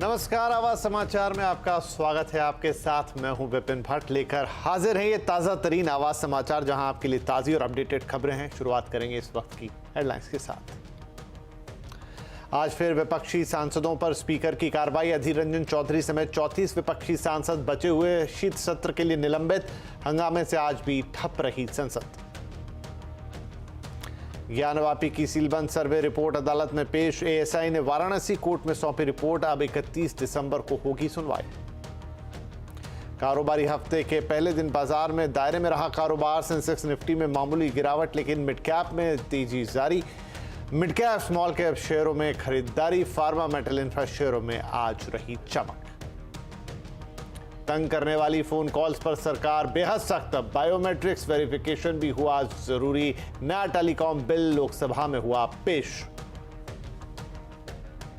नमस्कार, आवाज समाचार में आपका स्वागत है। आपके साथ मैं हूं विपिन भट्ट, लेकर हाजिर हैं ये ताज़ा तरीन आवाज समाचार, जहां आपके लिए ताज़ी और अपडेटेड खबरें हैं। शुरुआत करेंगे इस वक्त की हेडलाइंस के साथ। आज फिर विपक्षी सांसदों पर स्पीकर की कार्रवाई। अधीर रंजन चौधरी समेत 34 विपक्षी सांसद बचे हुए शीत सत्र के लिए निलंबित। हंगामे से आज भी ठप रही संसद। ज्ञानवापी की सीलबंद सर्वे रिपोर्ट अदालत में पेश। एएसआई ने वाराणसी कोर्ट में सौंपी रिपोर्ट। अब 31 दिसंबर को होगी सुनवाई। कारोबारी हफ्ते के पहले दिन बाजार में दायरे में रहा कारोबार। सेंसेक्स निफ्टी में मामूली गिरावट, लेकिन मिड कैप में तेजी जारी। मिड कैप स्मॉल कैप शेयरों में खरीदारी। फार्मा मेटल इंफ्रा शेयरों में आज रही चमक। तंग करने वाली फोन कॉल्स पर सरकार बेहद सख्त। बायोमेट्रिक्स वेरिफिकेशन भी हुआ जरूरी। नया टेलीकॉम बिल लोकसभा में हुआ पेश।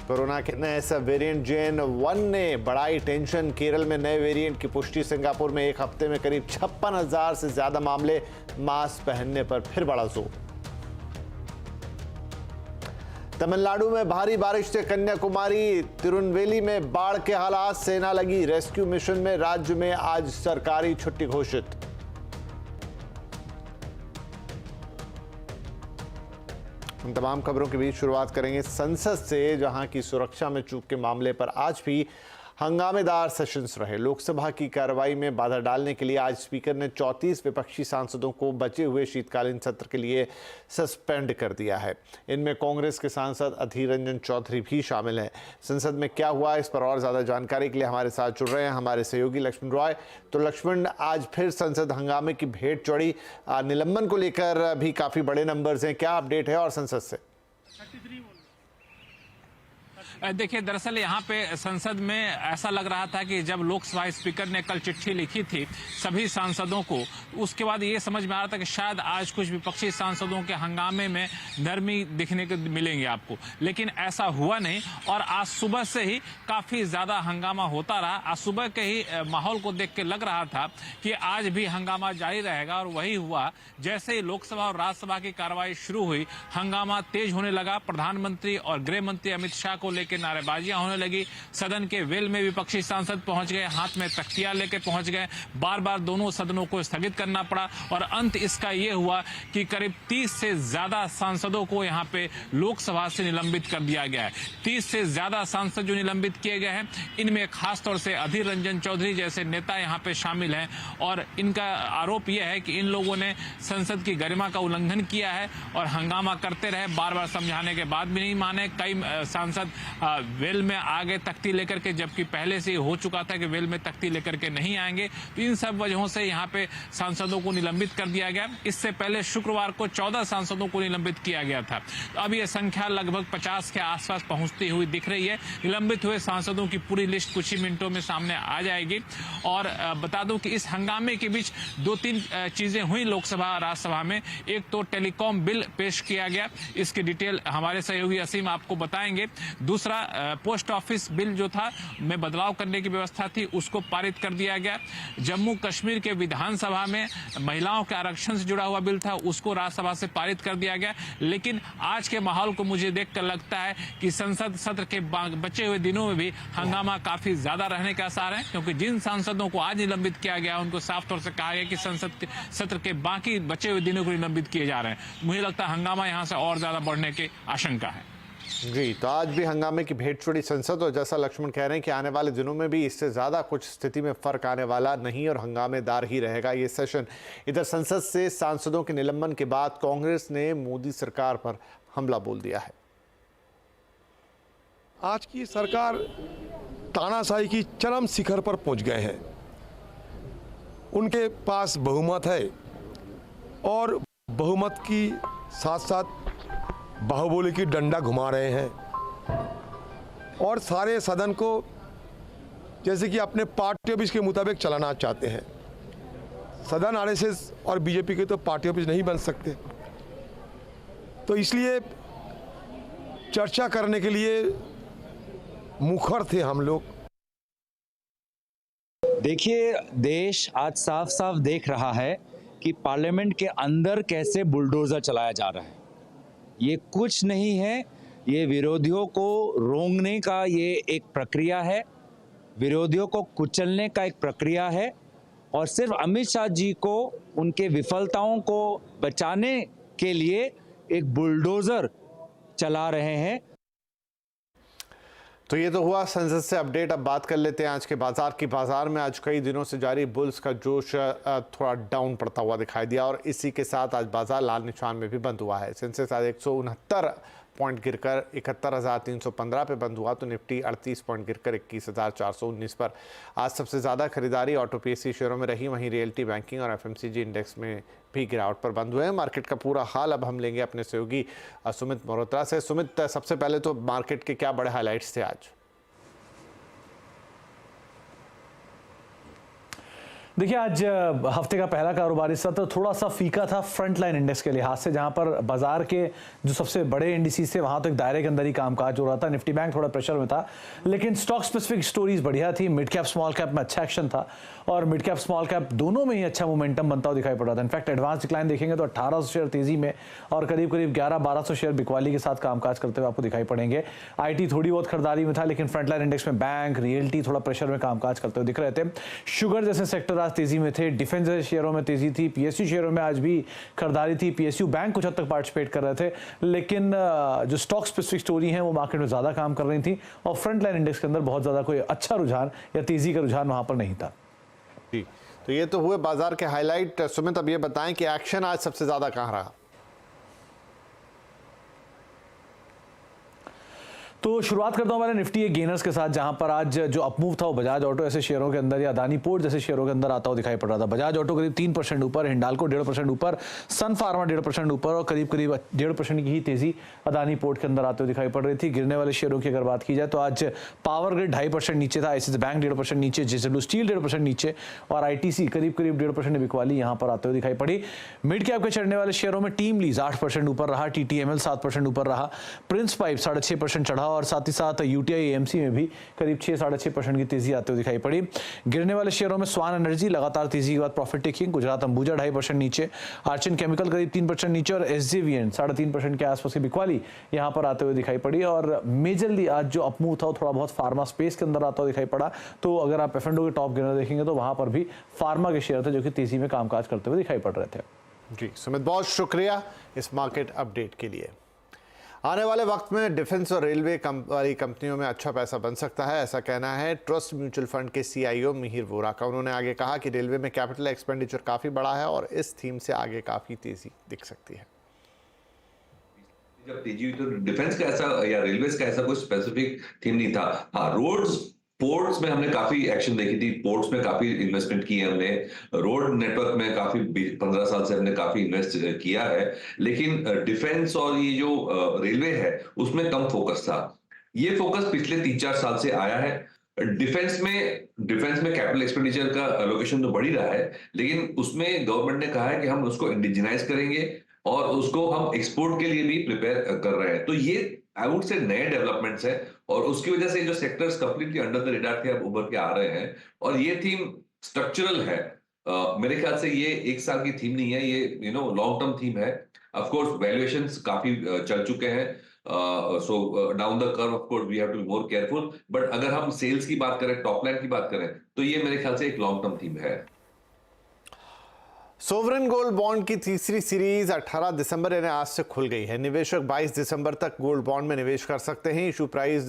कोरोना के नए सब वेरिएंट JN.1 ने बढ़ाई टेंशन। केरल में नए वेरिएंट की पुष्टि। सिंगापुर में एक हफ्ते में करीब 56,000 से ज्यादा मामले। मास्क पहनने पर फिर बढ़ा जोर। तमिलनाडु में भारी बारिश से कन्याकुमारी तिरुनेलवेली में बाढ़ के हालात। सेना लगी रेस्क्यू मिशन में। राज्य में आज सरकारी छुट्टी घोषित। इन तमाम खबरों के बीच शुरुआत करेंगे संसद से, जहां की सुरक्षा में चूक के मामले पर आज भी हंगामेदार सेशंस रहे। लोकसभा की कार्रवाई में बाधा डालने के लिए आज स्पीकर ने 34 विपक्षी सांसदों को बचे हुए शीतकालीन सत्र के लिए सस्पेंड कर दिया है। इनमें कांग्रेस के सांसद अधीर रंजन चौधरी भी शामिल हैं। संसद में क्या हुआ, इस पर और ज्यादा जानकारी के लिए हमारे साथ जुड़ रहे हैं हमारे सहयोगी लक्ष्मण रॉय। तो लक्ष्मण, आज फिर संसद हंगामे की भेंट चढ़ी। निलंबन को लेकर भी काफी बड़े नंबर्स हैं, क्या अपडेट है और संसद से? देखिए, दरअसल यहाँ पे संसद में ऐसा लग रहा था कि जब लोकसभा स्पीकर ने कल चिट्ठी लिखी थी सभी सांसदों को, उसके बाद ये समझ में आ रहा था कि शायद आज कुछ विपक्षी सांसदों के हंगामे में नरमी दिखने को मिलेंगे आपको, लेकिन ऐसा हुआ नहीं। और आज सुबह से ही काफी ज्यादा हंगामा होता रहा। आज सुबह के ही माहौल को देख के लग रहा था कि आज भी हंगामा जारी रहेगा, और वही हुआ। जैसे ही लोकसभा और राज्यसभा की कार्रवाई शुरू हुई, हंगामा तेज होने लगा। प्रधानमंत्री और गृह मंत्री अमित शाह को के नारेबाजियां होने लगी। सदन के वेल में विपक्षी सांसद पहुंच गए, हाथ में तख्तियां लेके पहुंच गए। बार बार दोनों सदनों को स्थगित करना पड़ा, और अंत इसका यह हुआ कि करीब 30 से ज्यादा सांसदों को यहां पे लोकसभा से निलंबित कर दिया गया है। 30 से ज्यादा सांसद जो निलंबित किए गए हैं, इनमें खासतौर से अधीर रंजन चौधरी जैसे नेता यहां पे शामिल हैं, और इनका आरोप यह है कि इन लोगों ने संसद की गरिमा का उल्लंघन किया है और हंगामा करते रहे। बार बार समझाने के बाद भी नहीं माने। कई सांसद वेल में आगे तख्ती लेकर के, जबकि पहले से हो चुका था कि वेल में तख्ती लेकर के नहीं आएंगे। तो इन सब वजहों से यहाँ पे सांसदों को निलंबित कर दिया गया। इससे पहले शुक्रवार को 14 सांसदों को निलंबित किया गया था। तो अब यह संख्या लगभग 50 के आसपास पहुंचती हुई दिख रही है। निलंबित हुए सांसदों की पूरी लिस्ट कुछ ही मिनटों में सामने आ जाएगी। और बता दूं कि इस हंगामे के बीच 2-3 चीजें हुई लोकसभा और राज्यसभा में। एक तो टेलीकॉम बिल पेश किया गया, इसकी डिटेल हमारे सहयोगी असीम आपको बताएंगे। दूसरा, पोस्ट ऑफिस बिल जो था में बदलाव करने की व्यवस्था थी, उसको पारित कर दिया गया। जम्मू कश्मीर के विधानसभा में महिलाओं के आरक्षण से जुड़ा हुआ बिल था, उसको राज्यसभा से पारित कर दिया गया। लेकिन आज के माहौल को मुझे देखकर लगता है कि संसद सत्र के बचे हुए दिनों में भी हंगामा काफी ज्यादा रहने के आसार हैं, क्योंकि जिन सांसदों को आज निलंबित किया गया उनको साफ तौर से कहा गया कि संसद सत्र के बाकी बचे हुए दिनों को निलंबित किए जा रहे हैं। मुझे लगता है हंगामा यहां से और ज्यादा बढ़ने की आशंका है। जी, तो आज भी हंगामे की भेंट चढ़ी संसद, और जैसा लक्ष्मण कह रहे हैं कि आने वाले दिनों में भी इससे ज्यादा कुछ स्थिति में फर्क आने वाला नहीं और हंगामेदार ही रहेगा ये सेशन। इधर संसद से सांसदों के निलंबन के बाद कांग्रेस ने मोदी सरकार पर हमला बोल दिया है। आज की सरकार तानाशाही की चरम शिखर पर पहुंच गए हैं। उनके पास बहुमत है, और बहुमत की साथ साथ बाहुबली की डंडा घुमा रहे हैं, और सारे सदन को जैसे कि अपने पार्टी ऑफिस के मुताबिक चलाना चाहते हैं। सदन आरएसएस और बीजेपी के तो पार्टी ऑफिस नहीं बन सकते, तो इसलिए चर्चा करने के लिए मुखर थे हम लोग। देखिए, देश आज साफ साफ देख रहा है कि पार्लियामेंट के अंदर कैसे बुलडोजर चलाया जा रहा है। ये कुछ नहीं है ये विरोधियों को रोंगने का ये एक प्रक्रिया है, विरोधियों को कुचलने का एक प्रक्रिया है, और सिर्फ अमित शाह जी को उनके विफलताओं को बचाने के लिए एक बुलडोजर चला रहे हैं। तो ये तो हुआ संसद से अपडेट। अब बात कर लेते हैं आज के बाजार की। बाजार में आज कई दिनों से जारी बुल्स का जोश थोड़ा डाउन पड़ता हुआ दिखाई दिया और इसी के साथ आज बाजार लाल निशान में भी बंद हुआ है। सेंसेक्स आज 169 पॉइंट गिरकर 71,315 पे बंद हुआ, तो निफ्टी 38 पॉइंट गिरकर 21,419 पर। आज सबसे ज़्यादा खरीदारी ऑटो पीएसयू शेयरों में रही, वहीं रियल्टी, बैंकिंग और एफएमसीजी इंडेक्स में भी गिरावट पर बंद हुए हैं। मार्केट का पूरा हाल अब हम लेंगे अपने सहयोगी सुमित मल्होत्रा से। सुमित, सबसे पहले तो मार्केट के क्या बड़े हाईलाइट्स थे आज? देखिए, आज हफ्ते का पहला कारोबारी सत्र थोड़ा सा फीका था फ्रंट लाइन इंडेक्स के लिहाज से, जहां पर बाजार के जो सबसे बड़े इंडिसेस थे वहां तो एक दायरे के अंदर ही कामकाज हो रहा था। निफ्टी बैंक थोड़ा प्रेशर में था, लेकिन स्टॉक स्पेसिफिक स्टोरीज बढ़िया थी। मिड कैप स्मॉल कैप में अच्छा एक्शन था और मिड कैप स्मॉल कैप दोनों में ही अच्छा मोमेंटम बनता हुआ दिखाई पड़ रहा था। इनफैक्ट एडवांस डिक्लाइन देखेंगे तो 1800 शेयर तेजी में और करीब करीब 1100-1200 शेयर बिकवाली के साथ कामकाज करते हुए आपको दिखाई पड़ेंगे। आईटी थोड़ी बहुत खरीदारी में था, लेकिन फ्रंट लाइन इंडेक्स में बैंक, रियल्टी थोड़ा प्रेशर में कामकाज करते हुए दिख रहे थे। शुगर जैसे सेक्टर आज तेजी में थे, डिफेंस जैसे शेयरों में तेजी थी, पीएसयू शेयरों में आज भी खरीदारी थी। पीएसयू बैंक कुछ हद तक पार्टिसिपेट कर रहे थे, लेकिन जो स्टॉक स्पेसिफिक स्टोरी है वो मार्केट में ज्यादा काम कर रही थी और फ्रंट लाइन इंडेक्स के अंदर बहुत ज्यादा कोई अच्छा रुझान या तेजी का रुझान वहां पर नहीं था। जी, तो ये तो हुए बाजार के हाईलाइट। सुमित, अब ये बताएं कि एक्शन आज सबसे ज्यादा कहां रहा? तो शुरुआत करता हूं हमारे निफ्टी के गेनर्स के साथ, जहां पर आज जो अपमूव था वो बजाज ऑटो ऐसे शेयरों के अंदर या अदानी पोर्ट जैसे शेयरों के अंदर आता हुआ दिखाई पड़ रहा था। बजाज ऑटो करीब 3% ऊपर, हिंडाल्को 1.5% ऊपर, सन फार्मा 1.5% ऊपर और करीब करीब 1.5% की ही तेजी अदानी पोर्ट के अंदर आते हुए दिखाई पड़ रही थी। गिरने वाले शेयरों की अगर बात की जाए तो आज पावर ग्रिड 2.5% नीचे था, आईसीआईसीआई बैंक 1.5% नीचे, जेएसडब्ल्यू स्टील 1.5% नीचे और आईटीसी करीब करीब 1.5% बिकवाली यहां पर आते हुए दिखाई पड़ी। मिड कैप के चढ़ने वाले शेयरों में टीम लीज 8% ऊपर रहा, टीटीएमएल 7% ऊपर रहा, प्रिंस पाइप 6.5% चढ़ा और साथ ही साथ यूटीआई एएमसी में भी करीब 6-6.5% की तेजी आते हुए दिखाई पड़ी। गिरने वाले शेयरों में स्वान एनर्जी लगातार तेजी के बाद प्रॉफिट टेकिंग, गुजरात अंबुजा 2.5% नीचे, आर्चिन केमिकल करीब 3% नीचे और एसजेवीएन 3.5% के आसपास की बिकवाली यहां पर आते हुए दिखाई पड़ी। और मेजरली आज जो अपमूव था वो थोड़ा बहुत फार्मा स्पेस के अंदर आता हुआ दिखाई पड़ा। तो अगर आप एफ एंड ओ के टॉप गेनर देखेंगे तो वहां पर भी फार्मा के शेयर थे जो कि तेजी में कामकाज करते हुए दिखाई पड़ रहे थे। जी सुमित, बहुत शुक्रिया इस मार्केट अपडेट के लिए। आने वाले वक्त में डिफेंस और रेलवे वाली कंपनियों में अच्छा पैसा बन सकता है, ऐसा कहना है ट्रस्ट म्यूचुअल फंड के सीईओ मिहिर वोरा का। उन्होंने आगे कहा कि रेलवे में कैपिटल एक्सपेंडिचर काफ़ी बड़ा है और इस थीम से आगे काफ़ी तेजी दिख सकती है। जब तेजी हुई तो डिफेंस का ऐसा या रेलवेज का ऐसा कोई स्पेसिफिक थीम नहीं था। हाँ, रोड्स, पोर्ट्स में हमने काफी एक्शन देखी थी, पोर्ट्स में काफी इन्वेस्टमेंट की है हमने, रोड नेटवर्क में काफी 15 साल से हमने काफी इन्वेस्ट किया है, लेकिन डिफेंस और ये जो रेलवे है उसमें कम फोकस था। ये फोकस पिछले 3-4 साल से आया है। डिफेंस में कैपिटल एक्सपेंडिचर का एलोकेशन तो बढ़ ही रहा है, लेकिन उसमें गवर्नमेंट ने कहा है कि हम उसको इंडिजिनाइज करेंगे और उसको हम एक्सपोर्ट के लिए भी प्रिपेयर कर रहे हैं। तो ये आई वुड से नए डेवलपमेंट्स है और उसकी वजह से जो sectors completely under the radar थे अब उभर के आ रहे हैं और ये थीम स्ट्रक्चरल है। मेरे ख्याल से ये एक साल की थीम नहीं है, ये लॉन्ग टर्म थीम है। ऑफ कोर्स वैल्यूएशंस काफी चल चुके हैं, so down the curve of course we have to be more careful, but अगर हम सेल्स की बात करें, टॉप लाइन की बात करें, तो ये मेरे ख्याल से एक लॉन्ग टर्म थीम है। सोवरेन गोल्ड बॉन्ड की तीसरी सीरीज 18 दिसंबर यानी आज से खुल गई है। निवेशक 22 दिसंबर तक गोल्ड बॉन्ड में निवेश कर सकते हैं। इशू प्राइस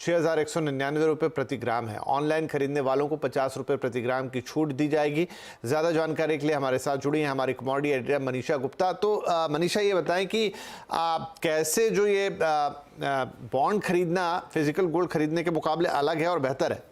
6,199 रुपये प्रति ग्राम है। ऑनलाइन खरीदने वालों को 50 रुपये प्रति ग्राम की छूट दी जाएगी। ज़्यादा जानकारी के लिए हमारे साथ जुड़ी हैं हमारी कमोडिटी एडिटर मनीषा गुप्ता। तो मनीषा, ये बताएं कि कैसे जो ये बॉन्ड खरीदना फिजिकल गोल्ड खरीदने के मुकाबले अलग है और बेहतर है?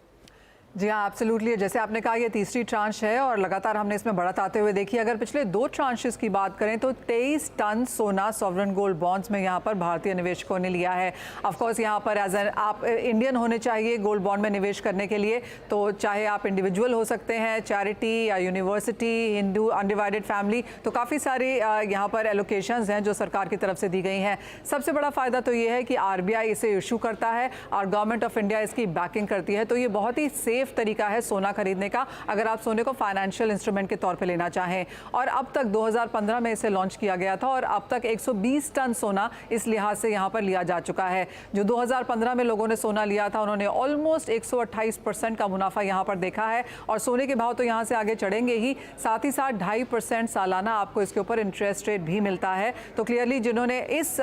जी हाँ, एब्सोल्युटली। जैसे आपने कहा, ये तीसरी ट्रांच है और लगातार हमने इसमें बढ़त आते हुए देखी। अगर पिछले 2 ट्रांचेस की बात करें तो 23 टन सोना सॉवरेन गोल्ड बॉन्ड्स में यहाँ पर भारतीय निवेशकों ने लिया है। ऑफकोर्स यहाँ पर एज एन आप इंडियन होने चाहिए गोल्ड बॉन्ड में निवेश करने के लिए, तो चाहे आप इंडिविजुअल हो सकते हैं, चैरिटी या यूनिवर्सिटी, हिंदू, अनडिवाइडेड फैमिली, तो काफ़ी सारी यहाँ पर एलोकेशंस हैं जो सरकार की तरफ से दी गई हैं। सबसे बड़ा फ़ायदा तो ये है कि आरबीआई इसे इशू करता है और गवर्नमेंट ऑफ इंडिया इसकी बैकिंग करती है, तो ये बहुत ही सेफ सेफ तरीका है सोना खरीदने का, अगर आप सोने को फाइनेंशियल इंस्ट्रूमेंट के तौर पे लेना चाहें। और अब तक 2015 में इसे लॉन्च किया गया था और अब तक 120 टन सोना इस लिहाज से यहाँ पर लिया जा चुका है। जो 2015 में लोगों ने सोना लिया था उन्होंने ऑलमोस्ट 128% का मुनाफा यहाँ पर देखा है और सोने के भाव तो यहाँ से आगे चढ़ेंगे ही, साथ ही साथ 2.5% सालाना आपको इसके ऊपर इंटरेस्ट रेट भी मिलता है। तो क्लियरली जिन्होंने इस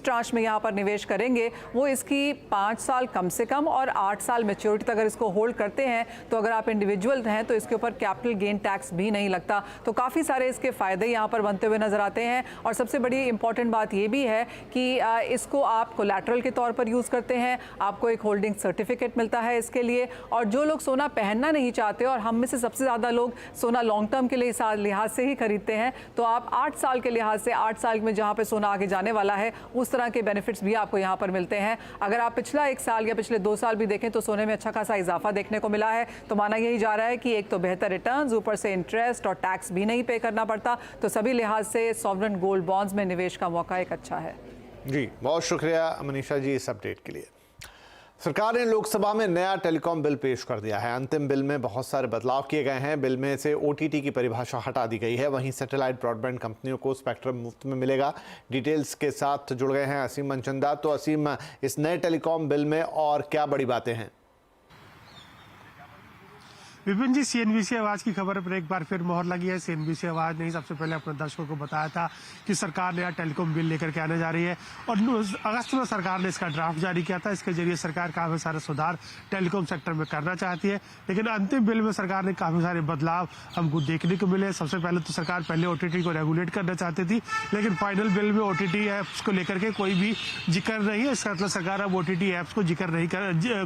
ट्रांच में यहाँ पर निवेश करेंगे वो इसकी 5 साल कम से कम और 8 साल मैच्योरिटी तक अगर इसको होल्ड करते हैं तो अगर आप इंडिविजुअल हैं तो इसके ऊपर कैपिटल गेन टैक्स भी नहीं लगता। तो काफ़ी सारे इसके फ़ायदे यहाँ पर बनते हुए नजर आते हैं। और सबसे बड़ी इंपॉर्टेंट बात ये भी है कि इसको आप कोलैटरल के तौर पर यूज़ करते हैं, आपको एक होल्डिंग सर्टिफिकेट मिलता है इसके लिए। और जो लोग सोना पहनना नहीं चाहते और हम में से सबसे ज़्यादा लोग सोना लॉन्ग टर्म के लिए लिहाज से ही खरीदते हैं, तो आप 8 साल के लिहाज से 8 साल में जहाँ पे सोना आगे जाने वाला है उस तरह के बेनिफिट्स भी आपको यहाँ पर मिलते हैं। अगर आप पिछला 1 साल या पिछले 2 साल भी देखें तो सोने में अच्छा खासा इजाफा देखने को मिला है। तो माना यही जा रहा है कि एक तो बेहतर रिटर्न्स, ऊपर से इंटरेस्ट और टैक्स भी नहीं पे करना पड़ता। तो सभी लिहाज से सॉवरेन गोल्ड बॉन्ड्स में निवेश का मौका एक अच्छा है। जी, बहुत शुक्रिया मनीषा जी इस अपडेट के लिए। सरकार ने लोकसभा में नया टेलीकॉम बिल पेश कर दिया है। अंतिम बिल में बहुत सारे बदलाव किए गए हैं। बिल में से OTT की परिभाषा हटा दी गई है। वहीं सैटेलाइट ब्रॉडबैंड कंपनियों को स्पेक्ट्रम मुफ्त में मिलेगा। डिटेल्स के साथ जुड़ गए हैं असीम मनचंदा। तो असीम, इस नए टेलीकॉम बिल में और क्या बड़ी बातें हैं? विपिन जी, CNBC आवाज की खबर पर एक बार फिर मोहर लगी है। CNBC आवाज ने सबसे पहले अपने दर्शकों को बताया था कि सरकार नया टेलीकॉम बिल लेकर के आने जा रही है और अगस्त में सरकार ने इसका ड्राफ्ट जारी किया था। इसके जरिए सरकार काफी सारे सुधार टेलीकॉम सेक्टर में करना चाहती है, लेकिन अंतिम बिल में सरकार ने काफी सारे बदलाव हमको देखने को मिले। सबसे पहले तो सरकार पहले OTT को रेगुलेट करना चाहती थी, लेकिन फाइनल बिल में OTT ऐप्स को लेकर के कोई भी जिक्र नहीं है। इसका मतलब सरकार अब OTT ऐप्स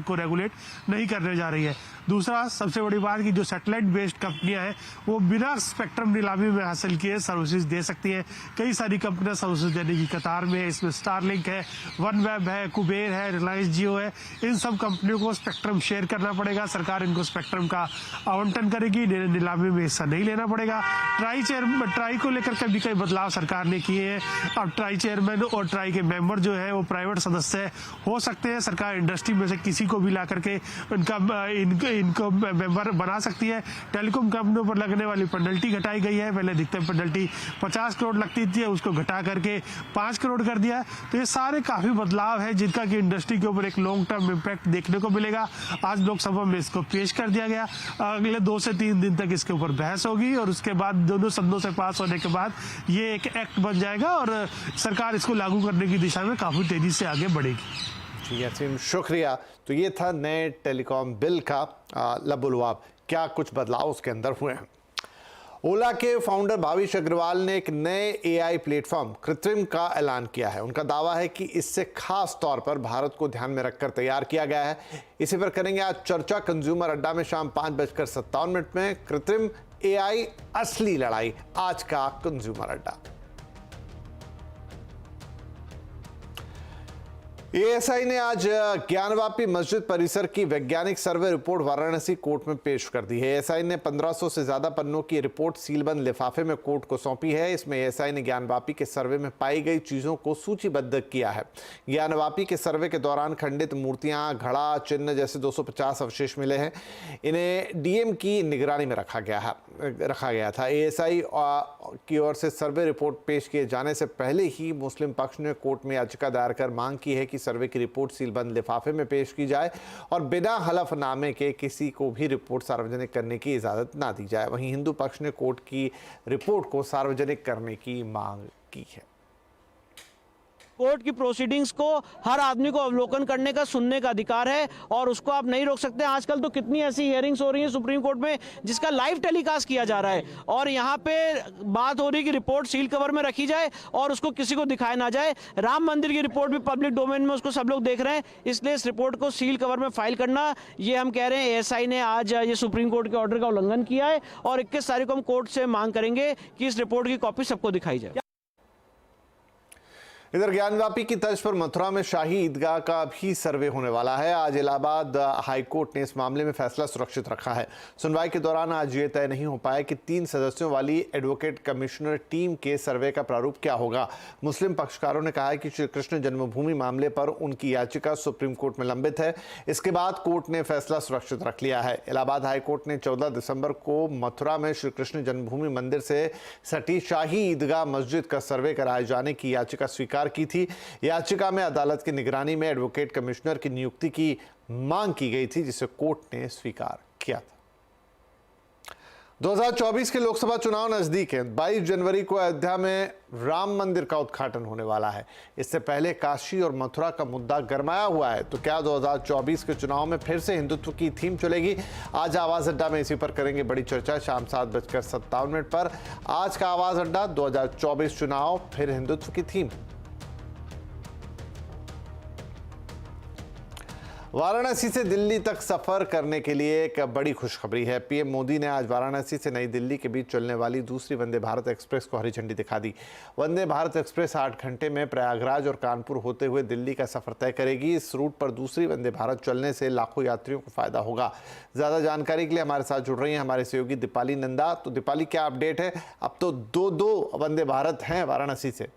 को रेगुलेट नहीं करने जा रही है। दूसरा, सबसे बड़ी बात कि जो सैटेलाइट बेस्ड कंपनियां हैं वो बिना स्पेक्ट्रम नीलामी में हासिल किए सर्विसेज दे सकती हैं। कई सारी कंपनियां सर्विसेज देने की कतार में, इसमें स्टारलिंक है, वनवेब है, कुबेर है, रिलायंस जियो है। इन सब कंपनियों को स्पेक्ट्रम शेयर करना पड़ेगा। सरकार इनको स्पेक्ट्रम का आवंटन करेगी, नीलामी में हिस्सा नहीं लेना पड़ेगा। ट्राई को लेकर कभी कई बदलाव सरकार ने किए हैं। अब ट्राई चेयरमैन और ट्राई के मेंबर जो है वो प्राइवेट सदस्य हो सकते हैं। सरकार इंडस्ट्री में से किसी को भी ला करके इनको मेंबर बना सकती है। टेलीकॉम कंपनियों पर लगने वाली पेनल्टी घटाई गई है। पहले अधिकतम पेनल्टी 50 करोड़ लगती थी, उसको घटा करके 5 करोड़ कर दिया है। तो ये सारे काफी बदलाव है जिनका कि इंडस्ट्री के ऊपर एक लॉन्ग टर्म इम्पैक्ट देखने को मिलेगा। आज लोकसभा में इसको पेश कर दिया गया। अगले 2 से 3 दिन तक इसके ऊपर बहस होगी और उसके बाद दोनों सदनों से पास होने के बाद ये एक एक्ट बन जाएगा और सरकार इसको लागू करने की दिशा में काफी तेजी से आगे बढ़ेगी। जी असीम, शुक्रिया। तो ये था नए टेलीकॉम बिल का लबुलवाब। क्या कुछ बदलाव उसके अंदर हुए हैं। ओला के फाउंडर भाविश अग्रवाल ने एक नए AI प्लेटफॉर्म कृत्रिम का ऐलान किया है। उनका दावा है कि इससे खास तौर पर भारत को ध्यान में रखकर तैयार किया गया है। इसी पर करेंगे आज चर्चा कंज्यूमर अड्डा में शाम 5:57 में। कृत्रिम AI असली लड़ाई, आज का कंज्यूमर अड्डा। ASI ने आज ज्ञानवापी मस्जिद परिसर की वैज्ञानिक सर्वे रिपोर्ट वाराणसी कोर्ट में पेश कर दी है। ASI ने 1500 से ज्यादा पन्नों की रिपोर्ट सीलबंद लिफाफे में कोर्ट को सौंपी है। इसमें ASI ने ज्ञानवापी के सर्वे में पाई गई चीजों को सूचीबद्ध किया है। ज्ञानवापी के सर्वे के दौरान खंडित मूर्तियां, घड़ा, चिन्ह जैसे 250 अवशेष मिले हैं। इन्हें DM की निगरानी में रखा गया था। ASI की ओर से सर्वे रिपोर्ट पेश किए जाने से पहले ही मुस्लिम पक्ष ने कोर्ट में याचिका दायर कर मांग की है कि सर्वे की रिपोर्ट सीलबंद लिफाफे में पेश की जाए और बिना हलफनामे के किसी को भी रिपोर्ट सार्वजनिक करने की इजाजत ना दी जाए। वहीं हिंदू पक्ष ने कोर्ट की रिपोर्ट को सार्वजनिक करने की मांग की है। कोर्ट की प्रोसीडिंग्स को हर आदमी को अवलोकन करने का, सुनने का अधिकार है और उसको आप नहीं रोक सकते। आजकल तो कितनी ऐसी हियरिंग्स हो रही हैं सुप्रीम कोर्ट में जिसका लाइव टेलीकास्ट किया जा रहा है और यहाँ पे बात हो रही है कि रिपोर्ट सील कवर में रखी जाए और उसको किसी को दिखाया ना जाए। राम मंदिर की रिपोर्ट भी पब्लिक डोमेन में, उसको सब लोग देख रहे हैं, इसलिए इस रिपोर्ट को सील कवर में फाइल करना, ये हम कह रहे हैं ASI ने आज ये सुप्रीम कोर्ट के ऑर्डर का उल्लंघन किया है और 21 तारीख को हम कोर्ट से मांग करेंगे कि इस रिपोर्ट की कॉपी सबको दिखाई जाए। इधर ज्ञानवापी की तर्ज पर मथुरा में शाही ईदगाह का भी सर्वे होने वाला है। आज इलाहाबाद हाईकोर्ट ने इस मामले में फैसला सुरक्षित रखा है। सुनवाई के दौरान आज ये तय नहीं हो पाया कि 3 सदस्यों वाली एडवोकेट कमिश्नर टीम के सर्वे का प्रारूप क्या होगा। मुस्लिम पक्षकारों ने कहा है कि श्री कृष्ण जन्मभूमि मामले पर उनकी याचिका सुप्रीम कोर्ट में लंबित है। इसके बाद कोर्ट ने फैसला सुरक्षित रख लिया है। इलाहाबाद हाईकोर्ट ने 14 दिसंबर को मथुरा में श्री कृष्ण जन्मभूमि मंदिर से सटी शाही ईदगाह मस्जिद का सर्वे कराए जाने की याचिका स्वीकार की थी। याचिका में अदालत की निगरानी में एडवोकेट कमिश्नर की नियुक्ति की मांग की गई थी, जिसे कोर्ट ने स्वीकार किया था। 2024 के लोकसभा चुनाव नजदीक हैं। 22 जनवरी को अयोध्या में राम मंदिर का उद्घाटन होने वाला है। इससे पहले काशी और मथुरा का मुद्दा गरमाया हुआ है। तो क्या 2024 के चुनाव में फिर से हिंदुत्व की थीम चलेगी? आज आवाज अड्डा में इसी पर करेंगे बड़ी चर्चा। शाम 7:57 पर आज का आवाज अड्डा 2024 चुनाव फिर हिंदुत्व की थीम। वाराणसी से दिल्ली तक सफर करने के लिए एक बड़ी खुशखबरी है। पीएम मोदी ने आज वाराणसी से नई दिल्ली के बीच चलने वाली दूसरी वंदे भारत एक्सप्रेस को हरी झंडी दिखा दी। वंदे भारत एक्सप्रेस 8 घंटे में प्रयागराज और कानपुर होते हुए दिल्ली का सफर तय करेगी। इस रूट पर दूसरी वंदे भारत चलने से लाखों यात्रियों को फायदा होगा। ज्यादा जानकारी के लिए हमारे साथ जुड़ रही हैं हमारे सहयोगी दीपाली नंदा। तो दीपाली, क्या अपडेट है? अब तो दो वंदे भारत हैं वाराणसी से।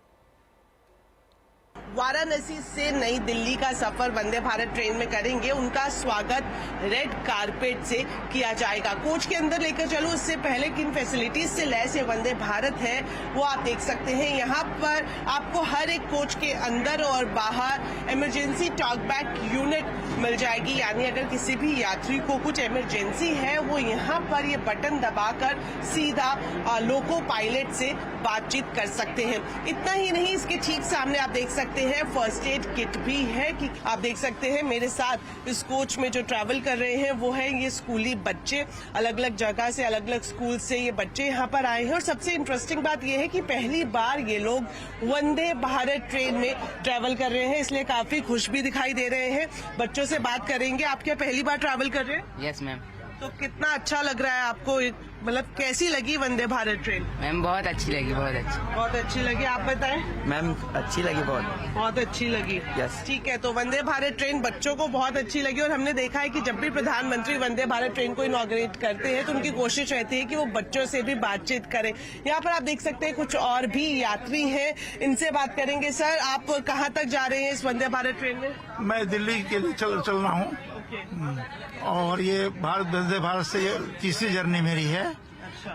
वाराणसी से नई दिल्ली का सफर वंदे भारत ट्रेन में करेंगे। उनका स्वागत रेड कारपेट से किया जाएगा। कोच के अंदर लेकर चलो, उससे पहले किन फैसिलिटीज से लैस ये वंदे भारत है वो आप देख सकते हैं। यहाँ पर आपको हर एक कोच के अंदर और बाहर इमरजेंसी टॉकबैक यूनिट मिल जाएगी। यानी अगर किसी भी यात्री को कुछ इमरजेंसी है, वो यहाँ पर ये बटन दबाकर सीधा लोको पायलट से बातचीत कर सकते हैं। इतना ही नहीं, इसके ठीक सामने आप देख सकते हैं फर्स्ट एड किट भी है। कि आप देख सकते हैं मेरे साथ इस कोच में जो ट्रैवल कर रहे हैं वो है ये स्कूली बच्चे। अलग अलग जगह से, अलग अलग स्कूल से ये बच्चे यहाँ पर आए हैं। और सबसे इंटरेस्टिंग बात ये है कि पहली बार ये लोग वंदे भारत ट्रेन में ट्रैवल कर रहे हैं, इसलिए काफी खुश भी दिखाई दे रहे हैं। बच्चों से बात करेंगे। आप क्या पहली बार ट्रैवल कर रहे हैं? Yes ma'am. तो कितना अच्छा लग रहा है आपको? मतलब कैसी लगी वंदे भारत ट्रेन? मैम बहुत अच्छी लगी, बहुत अच्छी। बहुत अच्छी लगी। आप बताएं। मैम अच्छी लगी, बहुत अच्छी लगी। यस। ठीक है, तो वंदे भारत ट्रेन बच्चों को बहुत अच्छी लगी। और हमने देखा है कि जब भी प्रधानमंत्री वंदे भारत ट्रेन को इनॉग्रेट करते हैं तो उनकी कोशिश रहती है कि वो बच्चों से भी बातचीत करें। यहाँ पर आप देख सकते हैं कुछ और भी यात्री हैं, इनसे बात करेंगे। सर, आप कहाँ तक जा रहे हैं इस वंदे भारत ट्रेन में? मैं दिल्ली के लिए चल रहा हूँ। और ये वंदे भारत से ये तीसरी जर्नी मेरी है।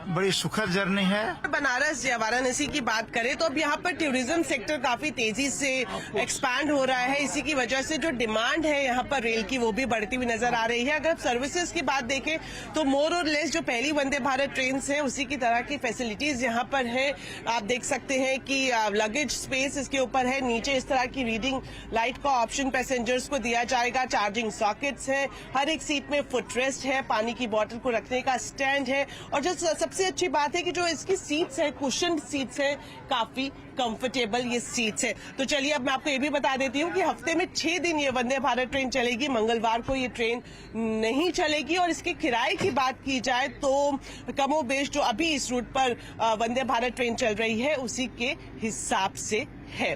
बड़ी सुखद जर्नी है। बनारस या वाराणसी की बात करें तो अब यहाँ पर टूरिज्म सेक्टर काफी तेजी से एक्सपैंड हो रहा है। इसी की वजह से जो डिमांड है यहाँ पर रेल की वो भी बढ़ती हुई नजर आ रही है। अगर सर्विसेज की बात देखें तो मोर और लेस जो पहली वंदे भारत ट्रेन है उसी की तरह की फैसिलिटीज यहाँ पर है। आप देख सकते हैं कि लगेज स्पेस इसके ऊपर है। नीचे इस तरह की रीडिंग लाइट का ऑप्शन पैसेंजर्स को दिया जाएगा। चार्जिंग सॉकेट्स है, हर एक सीट में फुट रेस्ट है, पानी की बोतल को रखने का स्टैंड है। और जो सबसे अच्छी बात है कि जो इसकी सीट्स है, कुशन सीट्स है, काफी कंफर्टेबल ये सीट्स है। तो चलिए अब मैं आपको ये भी बता देती हूँ कि हफ्ते में 6 दिन ये वंदे भारत ट्रेन चलेगी। मंगलवार को ये ट्रेन नहीं चलेगी। और इसके किराए की बात की जाए तो कमोबेश जो अभी इस रूट पर वंदे भारत ट्रेन चल रही है उसी के हिसाब से है।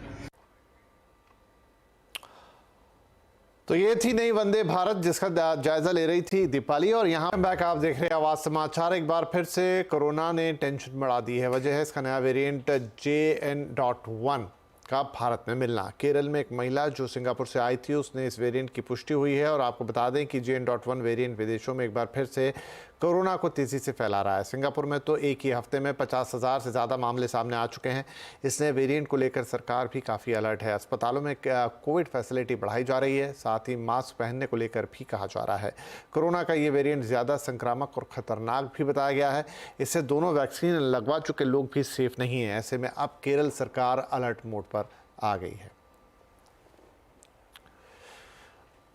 तो ये थी नई वंदे भारत जिसका जायजा ले रही थी दीपाली। और यहाँ बैक आप देख रहे हैं आवाज समाचार। एक बार फिर से कोरोना ने टेंशन बढ़ा दी है। वजह है इसका नया वेरिएंट JN.1 का भारत में मिलना। केरल में एक महिला जो सिंगापुर से आई थी उसने इस वेरिएंट की पुष्टि हुई है। और आपको बता दें कि JN.1 वेरिएंट विदेशों में एक बार फिर से कोरोना को तेजी से फैला रहा है। सिंगापुर में तो एक ही हफ्ते में 50,000 से ज़्यादा मामले सामने आ चुके हैं। इस नए वेरिएंट को लेकर सरकार भी काफ़ी अलर्ट है। अस्पतालों में कोविड फैसिलिटी बढ़ाई जा रही है, साथ ही मास्क पहनने को लेकर भी कहा जा रहा है। कोरोना का ये वेरिएंट ज़्यादा संक्रामक और ख़तरनाक भी बताया गया है। इससे दोनों वैक्सीन लगवा चुके लोग भी सेफ नहीं हैं। ऐसे में अब केरल सरकार अलर्ट मोड पर आ गई है।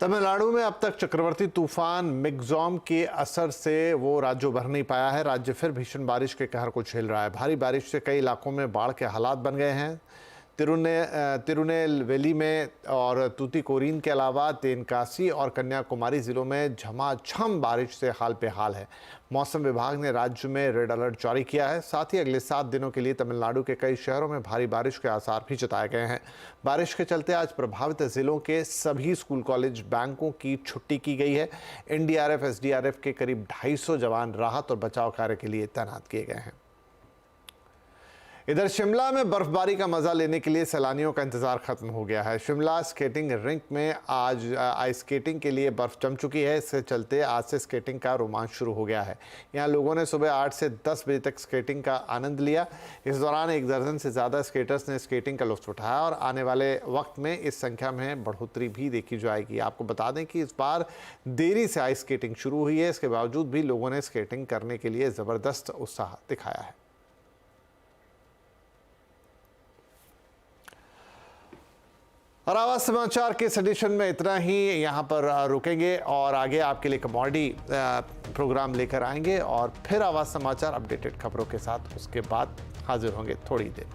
तमिलनाडु में अब तक चक्रवर्ती तूफान मिग्जॉम के असर से वो राज्य उभर नहीं पाया है। राज्य फिर भीषण बारिश के कहर को झेल रहा है। भारी बारिश से कई इलाकों में बाढ़ के हालात बन गए हैं। तिरुनेलवेली में और तूतीकोरिन के अलावा तेनकासी और कन्याकुमारी जिलों में झमाझम बारिश से हाल बेहाल है। मौसम विभाग ने राज्य में रेड अलर्ट जारी किया है। साथ ही अगले 7 दिनों के लिए तमिलनाडु के कई शहरों में भारी बारिश के आसार भी जताए गए हैं। बारिश के चलते आज प्रभावित जिलों के सभी स्कूल, कॉलेज, बैंकों की छुट्टी की गई है। एनडीआरएफ, एसडीआरएफ के करीब 250 जवान राहत और बचाव कार्य के लिए तैनात किए गए हैं। इधर शिमला में बर्फबारी का मजा लेने के लिए सैलानियों का इंतजार खत्म हो गया है। शिमला स्केटिंग रिंक में आज आइस स्केटिंग के लिए बर्फ जम चुकी है। इसके चलते आज से स्केटिंग का रोमांच शुरू हो गया है। यहां लोगों ने सुबह 8 से 10 बजे तक स्केटिंग का आनंद लिया। इस दौरान 1 दर्जन से ज़्यादा स्केटर्स ने स्केटिंग का लुत्फ उठाया और आने वाले वक्त में इस संख्या में बढ़ोतरी भी देखी जाएगी। आपको बता दें कि इस बार देरी से आइस स्केटिंग शुरू हुई है। इसके बावजूद भी लोगों ने स्केटिंग करने के लिए ज़बरदस्त उत्साह दिखाया है। और आवाज समाचार के इस एडिशन में इतना ही। यहाँ पर रुकेंगे और आगे आपके लिए कमोडिटी प्रोग्राम लेकर आएंगे और फिर आवाज समाचार अपडेटेड खबरों के साथ उसके बाद हाजिर होंगे थोड़ी देर।